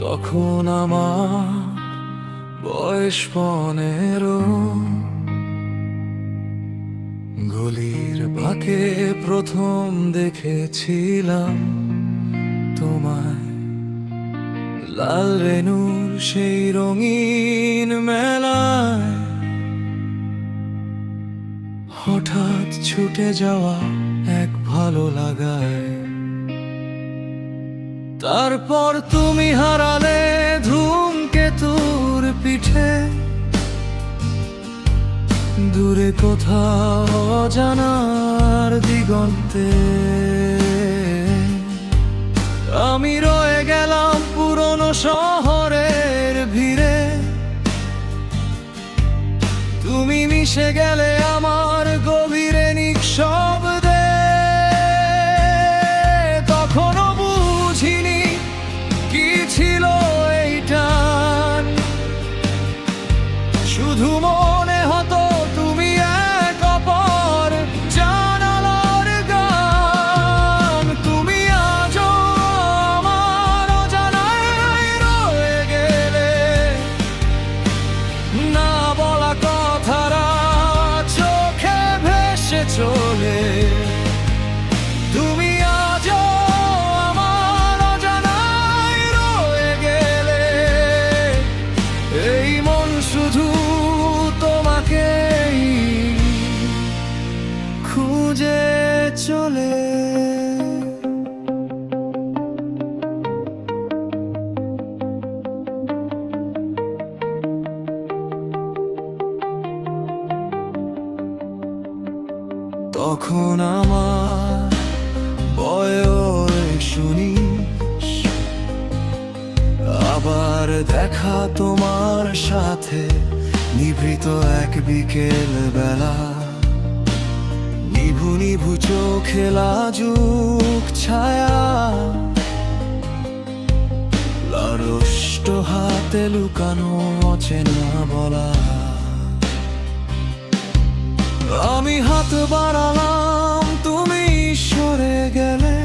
তখন আমার বয়স 15। গলির বাঁকে প্রথম দেখেছিলাম তোমায়, লাল রেনুর সেই রঙিন মেলায়। হঠাৎ ছুটে যাওয়া এক ভালো লাগায়, তারপর তুমি হারালে ধূমকেতুর পিঠে, দূরে কোথাও অজানার দিগন্তে। আমি রয়ে গেলাম পুরনো শহরের ভিড়ে, তুমি মিশে গেলে আমার গভীরে নিঃশব্দে। তখনও বুঝিনি কি ছিল এই টান, শুধু মনে হতো তুমি এক অপর জানালার গান। তুমি আজও আমার অজানায় রয়ে গেলে, না বলা কথারা চোখে ভেসে চলে। তুমি আজও আমার অজানায় রয়ে গেলে, এই মন শুধু তোমাকেই খুঁজে চলে। তখন আমার বয়স 19, আবার দেখা তোমার সাথে নিভৃত এক বিকেল বেলা। নিভু নিভু চোখে লাজুক ছায়া, লারষ্ট হাতে লুকানো অচেনা বলা। আমি হাত বাড়ালাম, তুমি সরে গেলে,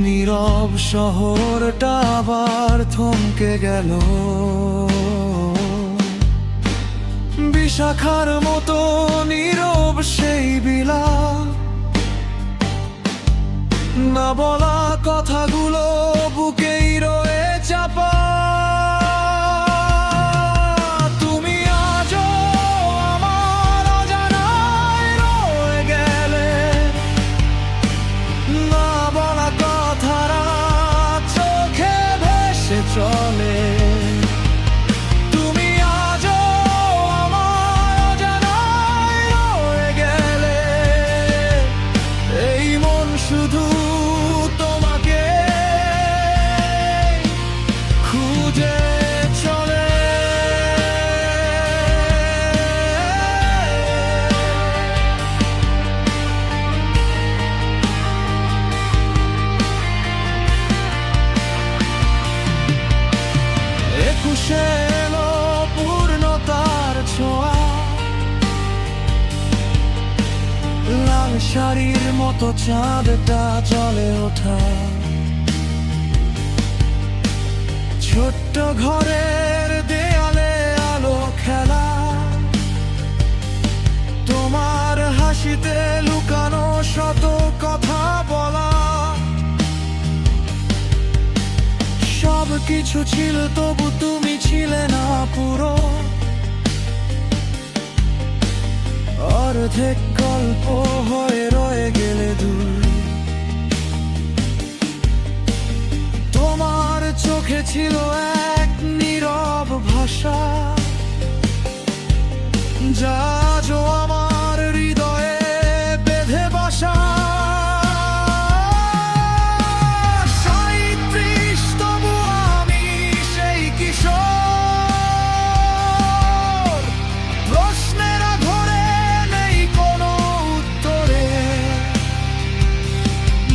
নীরব শহরটা আবার থমকে গেল। বিশাখার মতো নীরব সেই বিলাপ, না বলা কথাগুলো বুকেই রয়ে চাপা। তুমি আজও আমার অজানায় রয়ে গেলে, না বলা কথারা চোখে ভেসে চলে। তুমি আজও আমার অজানায় রয়ে গেলে, এই মন শুধু তোমাকে খুঁজে চলে। একুশে এলো পূর্ণতার ছোঁয়া, লাল শাড়ির মতো চাঁদটা জ্বলে ওঠা। ছোট্ট ঘরের দেয়ালে আলো খেলা, তোমার হাসিতে লুকানো শত কথা বলা। সব কিছু ছিল তবু তুমি ছিলে না পুরো, অর্ধেক গল্প হয়ে রয়ে গেলে দূর। তোমার চোখে ছিল এক নীরব ভাষা, যা আজও আমার হৃদয়ে বেঁধে বাসা। 37 তবু আমি সেই কিশোর, প্রশ্নেরা ঘরে নেই কোনো উত্তরে।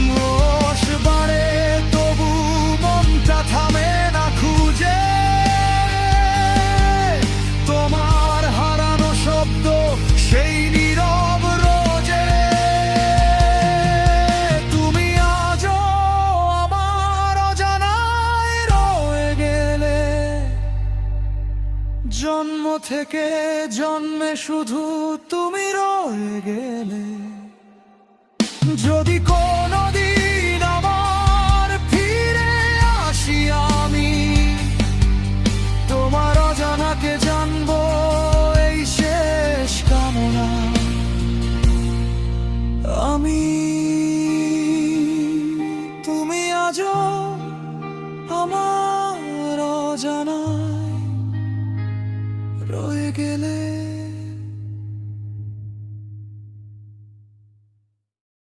রোষ বাড়ে তবু মনটা থামে না খুঁজে, তোমার হারানো শব্দ থেকে জন্মে শুধু তুমি রয়ে গেলে। যদি কোনোদিন আবার ফিরে আসি আমি, তোমার অজানাকে জানবো এই শেষ কামনা। আমি, তুমি আজও আমার অজানায় রয়ে গেলে।